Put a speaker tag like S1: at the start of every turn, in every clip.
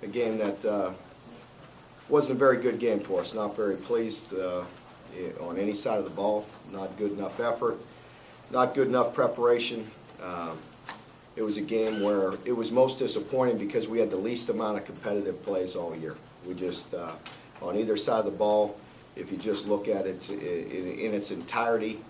S1: a game that wasn't a very good game for us. Not very pleased on any side of the ball. Not good enough effort. Not good enough preparation. It was a game where it was most disappointing because we had the least amount of competitive plays all year. We just, on either side of the ball, if you just look at it in its entirety,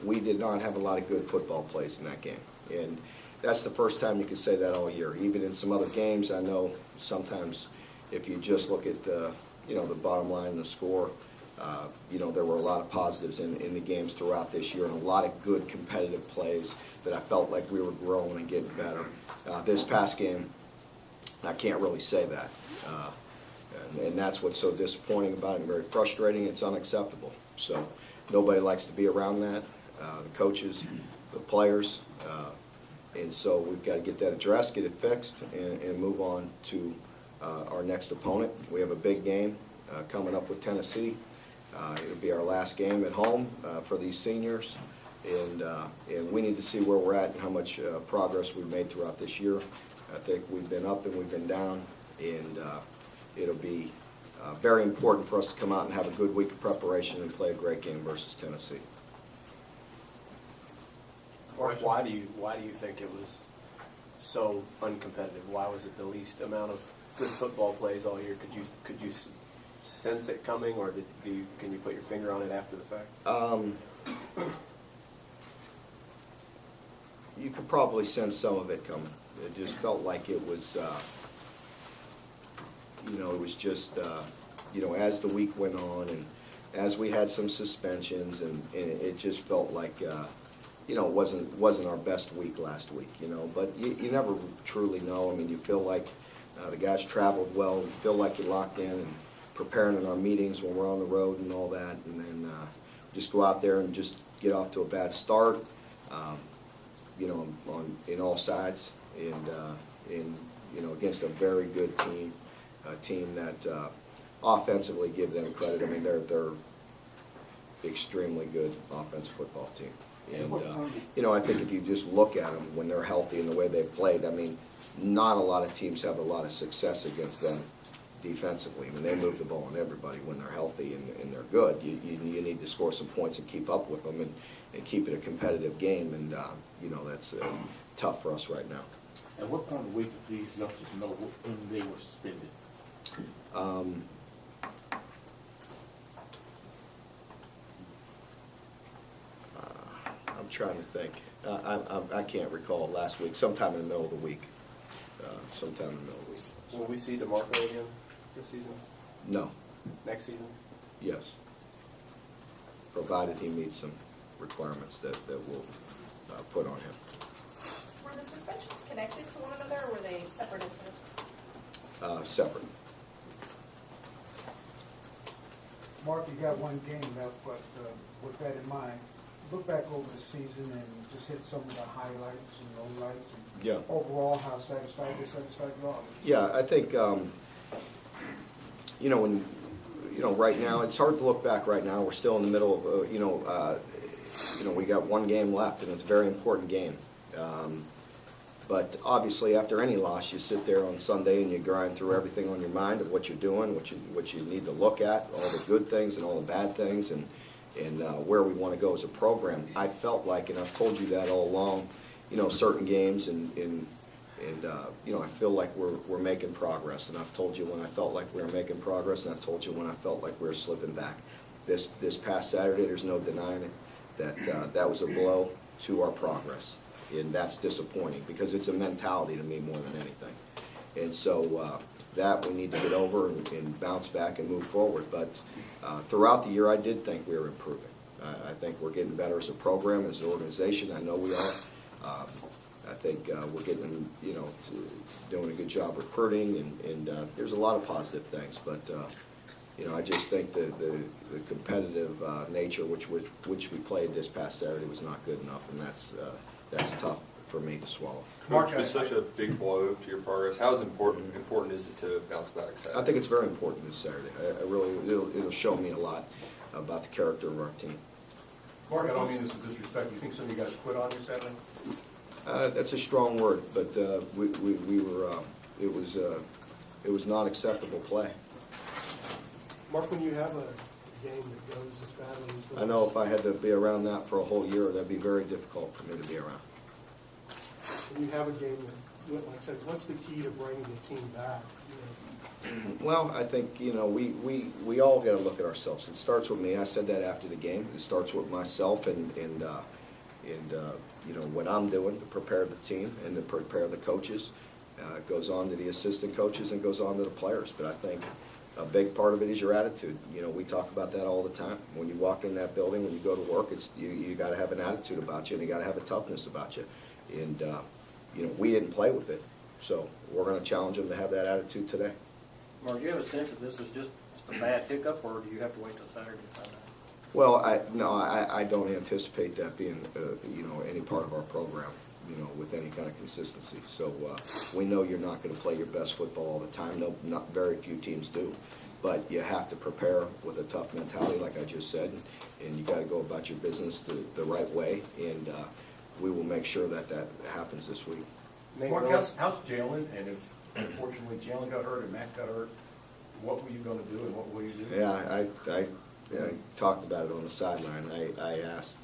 S1: we did not have a lot of good football plays in that game. And that's the first time you can say that all year. Even in some other games, I know sometimes if you just look at the bottom line, the score, there were a lot of positives in the games throughout this year and a lot of good competitive plays that I felt like we were growing and getting better. This past game, I can't really say that. And that's what's so disappointing about it and very frustrating. It's unacceptable. So nobody likes to be around that, the coaches, the players. And so we've got to get that addressed, get it fixed, and move on to our next opponent. We have a big game coming up with Tennessee. It'll be our last game at home for these seniors, and we need to see where we're at and how much progress we've made throughout this year. I think we've been up and we've been down, and it'll be very important for us to come out and have a good week of preparation and play a great game versus Tennessee.
S2: Mark, why do you think it was so uncompetitive? Why was it the least amount of good football plays all year? Could you sense it coming, or can you put your finger on it after the fact?
S1: You could probably sense some of it coming. It just felt like it was, it was just, as the week went on and as we had some suspensions, and it just felt like, it wasn't our best week last week, But you never truly know. I mean, you feel like the guys traveled well. You feel like you're locked in and preparing in our meetings when we're on the road and all that, and then just go out there and just get off to a bad start, in all sides, and against a very good team, a team that offensively, give them credit. I mean, they're extremely good offensive football team, and I think if you just look at them when they're healthy and the way they've played, I mean, not a lot of teams have a lot of success against them defensively. I mean, they move the ball on everybody when they're healthy and they're good. You need to score some points and keep up with them and keep it a competitive game, and that's tough for us right now.
S3: At what point of the week did these youngsters know when they were suspended?
S1: I'm trying to think. I can't recall last week. Sometime in the middle of the week. Sometime in the middle of the week.
S2: Will we see DeMarco again this season?
S1: No.
S2: Next season?
S1: Yes. Provided he meets some requirements that we'll put on him.
S4: Were the suspensions connected to one another, or were they separate incidents?
S1: Separate.
S5: Mark, you got one game left, but with that in mind, look back over the season and just hit some of the highlights and lowlights, and
S1: yeah.
S5: Overall, how satisfied you are.
S1: Yeah, I think right now it's hard to look back right now. We're still in the middle of we got one game left, and it's a very important game. But obviously, after any loss, you sit there on Sunday and you grind through everything on your mind of what you're doing, what you need to look at, all the good things and all the bad things, and where we want to go as a program. I felt like, and I've told you that all along, certain games, and I feel like we're making progress. And I've told you when I felt like we were making progress, and I've told you when I felt like we were slipping back. This past Saturday, there's no denying it, that was a blow to our progress. And that's disappointing because it's a mentality to me more than anything. And so that we need to get over and bounce back and move forward. But throughout the year, I did think we were improving. I think we're getting better as a program, as an organization. I know we are. I think we're getting, doing a good job recruiting, and there's a lot of positive things. But I just think the competitive nature which we played this past Saturday was not good enough, and that's tough for me to swallow.
S6: Coach, it's such a big blow to your progress. How important is it to bounce back Saturday?
S1: I think it's very important this Saturday. I really, it'll show me a lot about the character of our team.
S7: Mark, I don't mean this with disrespect. Do you think some of you guys quit on you Saturday?
S1: That's a strong word, but we were. It was it was not acceptable play.
S8: Mark, when you have a game that goes as badly as the
S1: I know if I had to be around that for a whole year, that'd be very difficult for me to be around.
S8: when you have a game that, like I said, what's the key to bringing the team back? You know,
S1: Well, I think, we all got to look at ourselves. It starts with me. I said that after the game. It starts with myself and what I'm doing to prepare the team and to prepare the coaches. It goes on to the assistant coaches and goes on to the players. But I think a big part of it is your attitude. We talk about that all the time. When you walk in that building, when you go to work, you got to have an attitude about you and you got to have a toughness about you. And, we didn't play with it. So we're going to challenge them to have that attitude today.
S9: Mark, do you have a sense that this was just a bad hiccup, or do you have to wait till Saturday to find out?
S1: Well, I don't anticipate that being, any part of our program, with any kind of consistency. So we know you're not going to play your best football all the time. No, not very few teams do. But you have to prepare with a tough mentality, like I just said, and you got to go about your business the right way. And we will make sure that happens this week.
S7: Mark, how's Jalen? And if unfortunately Jalen got hurt and Max got hurt, what were you going to do and what will you do?
S1: Yeah, I talked about it on the sideline. I asked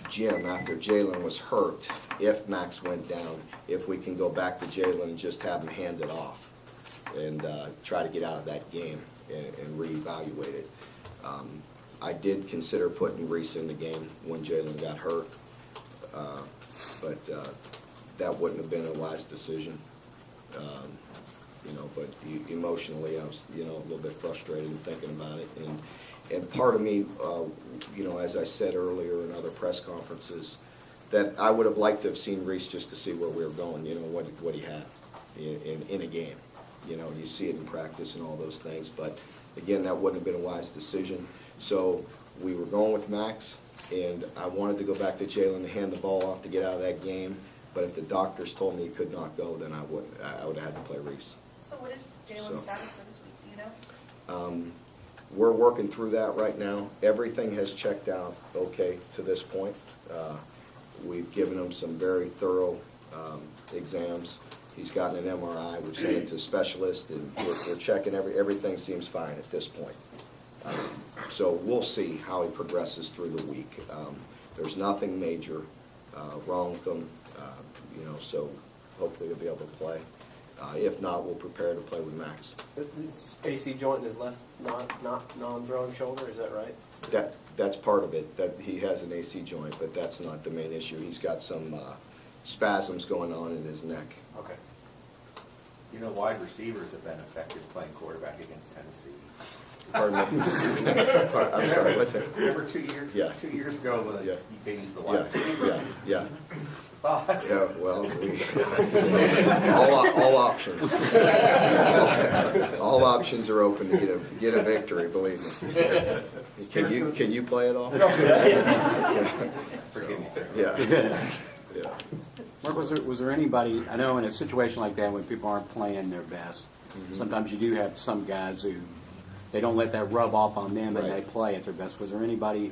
S1: Jim after Jalen was hurt, if Max went down, if we can go back to Jalen and just have him hand it off and try to get out of that game and reevaluate it. I did consider putting Reese in the game when Jalen got hurt, but that wouldn't have been a wise decision. But emotionally I was, a little bit frustrated and thinking about it. And part of me, as I said earlier in other press conferences, that I would have liked to have seen Reese just to see where we were going, what he had in a game. You see it in practice and all those things. But again, that wouldn't have been a wise decision. So we were going with Max, and I wanted to go back to Jalen to hand the ball off to get out of that game. But if the doctors told me he could not go, then I wouldn't. I would have had to play Reese.
S4: So what is Jalen's status for this week, do you know?
S1: We're working through that right now. Everything has checked out okay to this point. We've given him some very thorough exams. He's gotten an MRI. We've sent it to specialists, and we're checking everything seems fine at this point. So we'll see how he progresses through the week. There's nothing major wrong with him, so hopefully he'll be able to play. If not, we'll prepare to play with Max.
S2: His AC joint in his left non-throwing shoulder, is that right?
S1: That's part of it, that he has an AC joint, but that's not the main issue. He's got some spasms going on in his neck.
S2: Okay.
S10: Wide receivers have been effective playing quarterback against Tennessee.
S1: Pardon me? I'm sorry, what's that?
S10: Remember 2 years?
S1: Yeah.
S10: 2 years ago when
S1: Yeah.
S10: you could use the wide receiver?
S1: Yeah.
S10: Thoughts?
S1: Yeah, well, all options. All options are open to get a victory, believe me. Can you play it all?
S10: Forgive me.
S1: Yeah.
S11: Mark, was there anybody, I know in a situation like that when people aren't playing their best, sometimes you do have some guys who, they don't let that rub off on them and
S1: Right.
S11: they play at their best. Was there anybody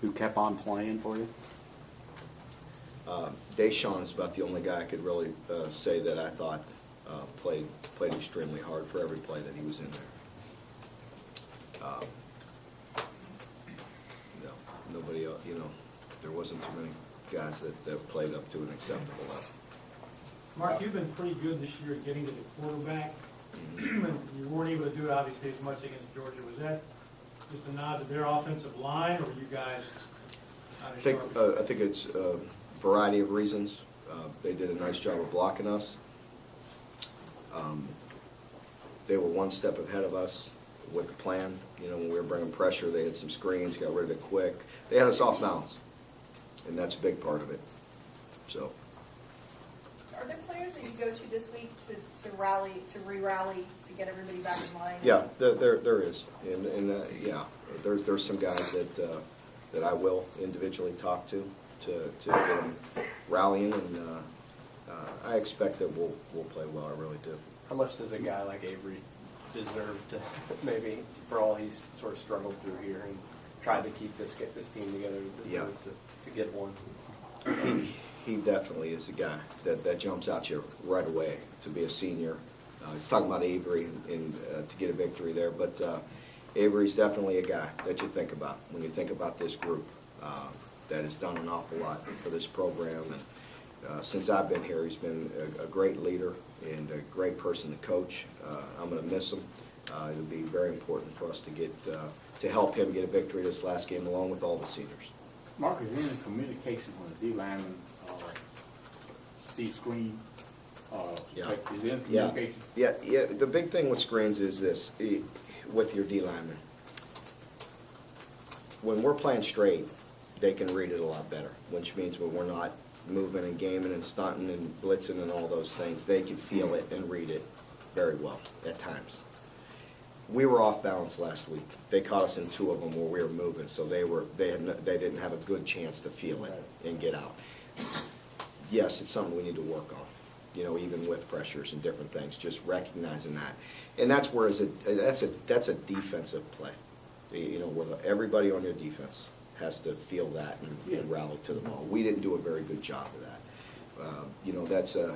S11: who kept on playing for you?
S1: Deshaun is about the only guy I could really say that I thought played extremely hard for every play that he was in there. No, nobody else, there wasn't too many guys that played up to an acceptable level.
S12: Mark, you've been pretty good this year at getting to the quarterback. You weren't able to do it obviously as much against Georgia. Was that just a nod to their offensive line, or were you guys not as sharp?
S1: I think it's a variety of reasons. They did a nice job of blocking us. They were one step ahead of us with the plan. When we were bringing pressure, they had some screens, got rid of it quick. They had us off balance, and that's a big part of it. So.
S4: Are there players that you go to this week to rally, to re-rally, to get everybody back in line?
S1: Yeah, there is, and there's some guys that I will individually talk to get them rallying, and I expect that we'll play well. I really do.
S2: How much does a guy like Avery deserve to maybe, for all he's sort of struggled through here and tried to get this team together, deserve to get one?
S1: He definitely is a guy that jumps out you right away. To be a senior, He's talking about Avery and to get a victory there, but Avery's definitely a guy that you think about when you think about this group that has done an awful lot for this program. And since I've been here, he's been a great leader and a great person to coach. I'm going to miss him. It'll be very important for us to help him get a victory this last game along with all the seniors.
S3: Mark, is there any communication when the D lineman see screen?
S1: Yeah.
S3: Is there any communication?
S1: Yeah. The big thing with screens is this, with your D linemen. When we're playing straight, they can read it a lot better, which means when we're not moving and gaming and stunting and blitzing and all those things, they can feel it and read it very well at times. We were off balance last week. They caught us in 2 of them where we were moving, so they didn't have a good chance to feel it and get out. Yes, it's something we need to work on, you know, even with pressures and different things, just recognizing that. And that's where that's a defensive play, you know, where everybody on your defense has to feel that and rally to the ball. We didn't do a very good job of that. You know, that's a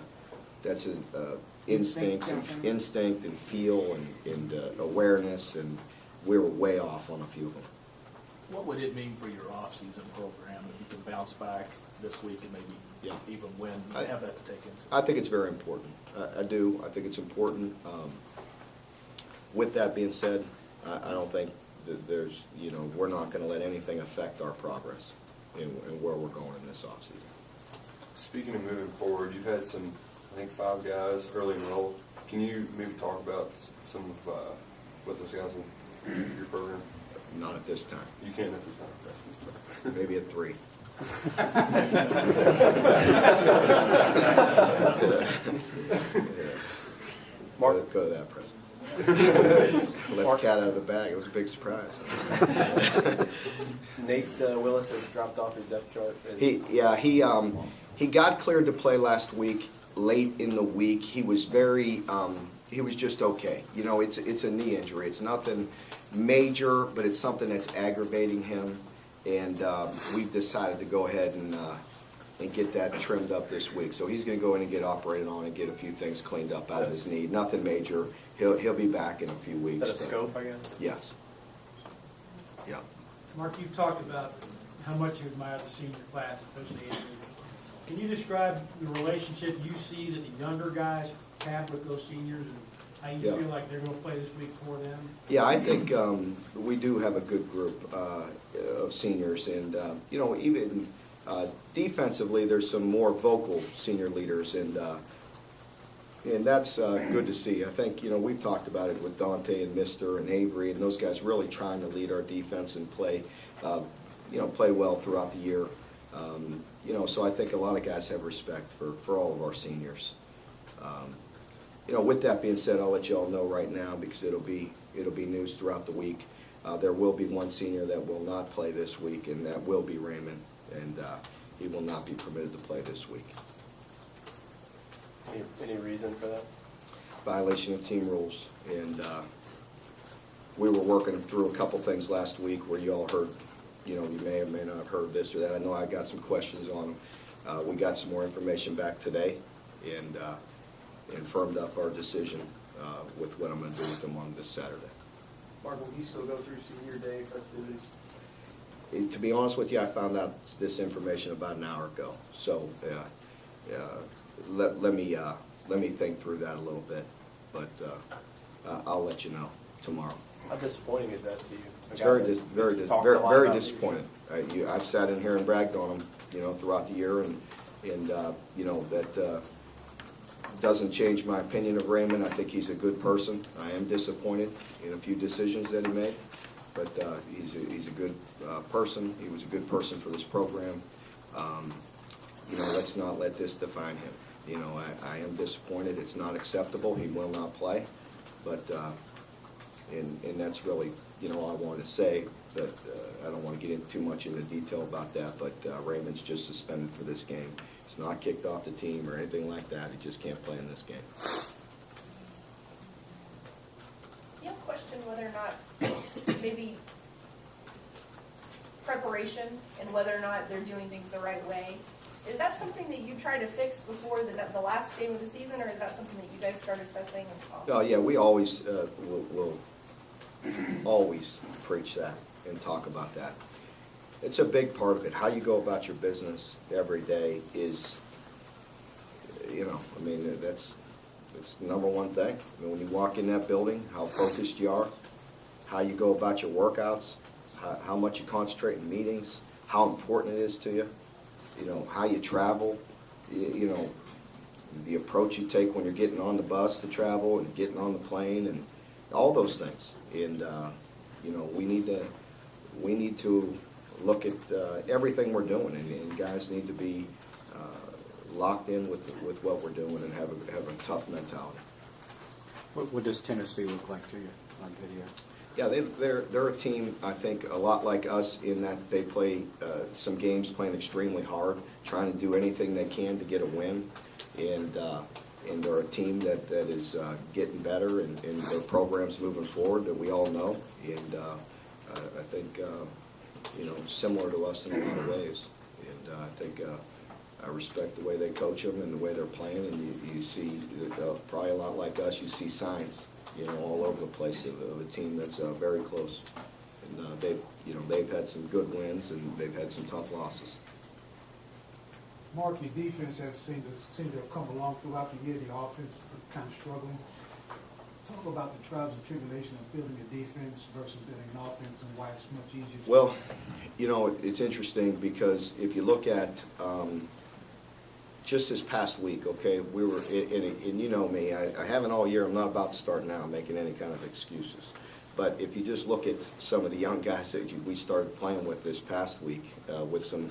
S1: instinct and feel and awareness, and we were way off on a few of them.
S13: What would it mean for your off-season program if you can bounce back this week and maybe even win? You have that to take into.
S1: I think it's very important. I do. I think it's important. With that being said, I don't think that there's, you know, we're not going to let anything affect our progress and where we're going in this offseason. Speaking of moving forward, you've had some, I think, 5 guys early enrolled. Can you maybe talk about some of what those guys in your program? Not at this time. You can't at this time. Maybe at 3. Mark, go to that present. Let the cat out of the bag. It was a big surprise.
S2: Nate Willis has dropped off his depth chart.
S1: He got cleared to play last week. Late in the week, he was he was just okay. You know, it's a knee injury. It's nothing major, but it's something that's aggravating him, and we've decided to go ahead and get that trimmed up this week. So he's going to go in and get operated on and get a few things cleaned up out of his knee. Nothing major. He'll be back in a few weeks.
S2: Is that a scope, I guess?
S1: Yes. Yeah.
S12: Mark, you've talked about how much you admire the senior class, especially Andrew. Can you describe the relationship you see that the younger guys have with those seniors, and how you feel like they're going to play this week for them?
S1: Yeah, I think we do have a good group of seniors, and you know, even defensively, there's some more vocal senior leaders, and that's good to see. I think, you know, we've talked about it with Dante and Mister and Avery, and those guys really trying to lead our defense and play, you know, play well throughout the year. You know, so I think a lot of guys have respect for all of our seniors. You know, with that being said, I'll let you all know right now, because it'll be news throughout the week. There will be one senior that will not play this week, and that will be Raymond, and he will not be permitted to play this week.
S2: Any reason for that?
S1: Violation of team rules, and we were working through a couple things last week where you all heard, you know, you may or may not have heard this or that. I know I got some questions on them. We got some more information back today, and firmed up our decision with what I'm going to do with them on this Saturday.
S2: Mark, will you still go through senior day festivities?
S1: To be honest with you, I found out this information about an hour ago. So let me think through that a little bit, but I'll let you know tomorrow.
S2: How disappointing is that to you?
S1: It's very disappointing. I've sat in here and bragged on him, you know, throughout the year, and you know, that doesn't change my opinion of Raymond. I think he's a good person. I am disappointed in a few decisions that he made, but he's a good person. He was a good person for this program. You know, let's not let this define him. You know, I am disappointed. It's not acceptable. He will not play, but and that's really, you know, all I wanted to say. But I don't want to get into too much into detail about that. But Raymond's just suspended for this game. He's not kicked off the team or anything like that. He just can't play in this game.
S4: You have a question whether or not maybe preparation and whether or not they're doing things the right way. Is that something that you tried to fix before the last game of the season, or is that something that you guys started assessing?
S1: Oh, yeah, we always, will always preach that and talk about that. It's a big part of it. How you go about your business every day is, you know, I mean, it's the number one thing. I mean, when you walk in that building, how focused you are, how you go about your workouts, how much you concentrate in meetings, how important it is to you, you know, how you travel, you know, the approach you take when you're getting on the bus to travel and getting on the plane and all those things. And, you know, we need to look at everything we're doing, and guys need to be locked in with what we're doing and have a tough mentality.
S11: What does Tennessee look like to you on video?
S1: Yeah, they're a team, I think, a lot like us in that they play some games playing extremely hard, trying to do anything they can to get a win, and they're a team that is getting better, and their program's moving forward that we all know, and I think, you know, similar to us in a lot of ways, and I think I respect the way they coach them and the way they're playing, and you see, probably a lot like us, you see signs, you know, all over the place of a team that's very close. And they've had some good wins and they've had some tough losses.
S5: Mark, your defense has seemed to have come along throughout the year. The offense is kind of struggling. Talk about the trials and tribulations of building a defense versus building an offense and why it's much easier.
S1: Well, you know, it's interesting because if you look at just this past week, okay, we were, and you know me, I haven't all year. I'm not about to start now making any kind of excuses. But if you just look at some of the young guys that we started playing with this past week, with some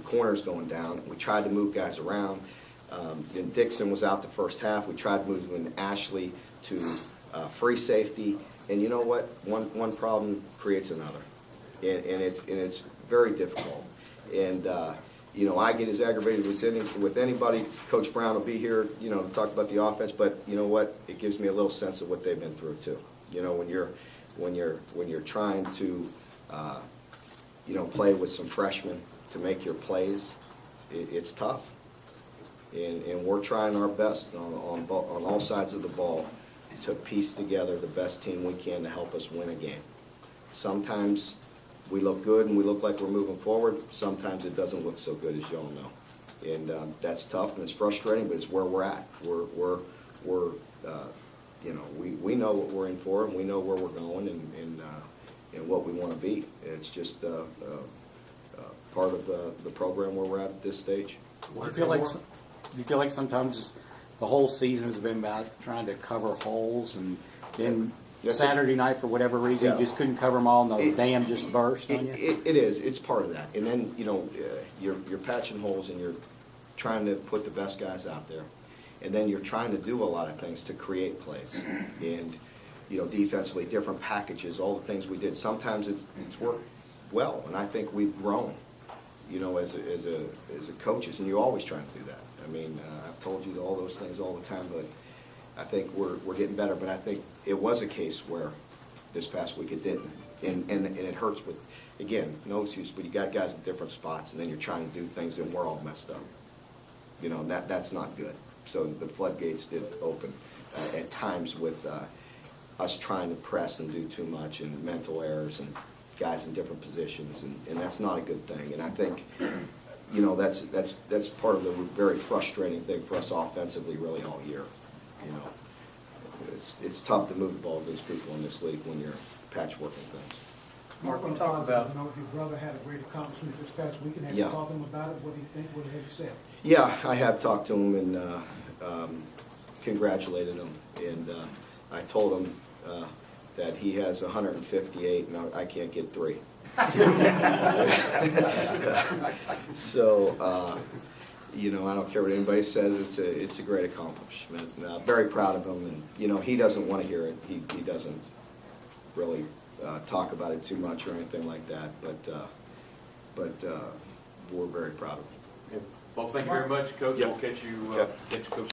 S1: corners going down, we tried to move guys around. Then Dixon was out the first half. We tried to move him in Ashley to free safety. And you know what? One problem creates another, and it's very difficult. And you know, I get as aggravated with anybody. Coach Brown will be here, you know, to talk about the offense. But you know what? It gives me a little sense of what they've been through too. You know, when you're trying to, you know, play with some freshmen to make your plays, it's tough. And we're trying our best on all sides of the ball to piece together the best team we can to help us win a game. Sometimes we look good and we look like we're moving forward. Sometimes it doesn't look so good, as you all know. And that's tough and it's frustrating, but it's where we're at. We're you know, we know what we're in for and we know where we're going and what we want to be. It's just part of the program where we're at this stage.
S11: Do you feel like sometimes the whole season has been about trying to cover holes, and then Saturday night, for whatever reason, you just couldn't cover them all, and the dam just burst on you?
S1: It is. It's part of that. And then, you know, you're patching holes and you're trying to put the best guys out there. And then you're trying to do a lot of things to create plays. And, you know, defensively, different packages, all the things we did. Sometimes it's worked well, and I think we've grown, you know, as a coaches, and you're always trying to do that. I mean, I've told you all those things all the time, but I think we're getting better. But I think it was a case where this past week it didn't, and it hurts with, again, no excuse, but you got guys at different spots, and then you're trying to do things, and we're all messed up. You know, that's not good. So the floodgates did open at times with us trying to press and do too much, and mental errors, and guys in different positions, and that's not a good thing. And I think, you know, that's part of the very frustrating thing for us offensively really all year. You know, it's tough to move the ball against people in this league when you're patchworking things.
S12: Mark, we talked about.
S5: Your brother had a great accomplishment this past weekend. Have you talked to him about it? What do you think? What have you said?
S1: Yeah, I have talked to him and congratulated him, and I told him that he has 158 and I can't get 3. So, you know, I don't care what anybody says, it's a great accomplishment. Very proud of him, and, you know, he doesn't want to hear it. He doesn't really talk about it too much or anything like that, but we're very proud of him.
S10: Well, thank you very much, Coach.
S1: Yep.
S10: We'll catch you,
S1: Yep.
S10: Coach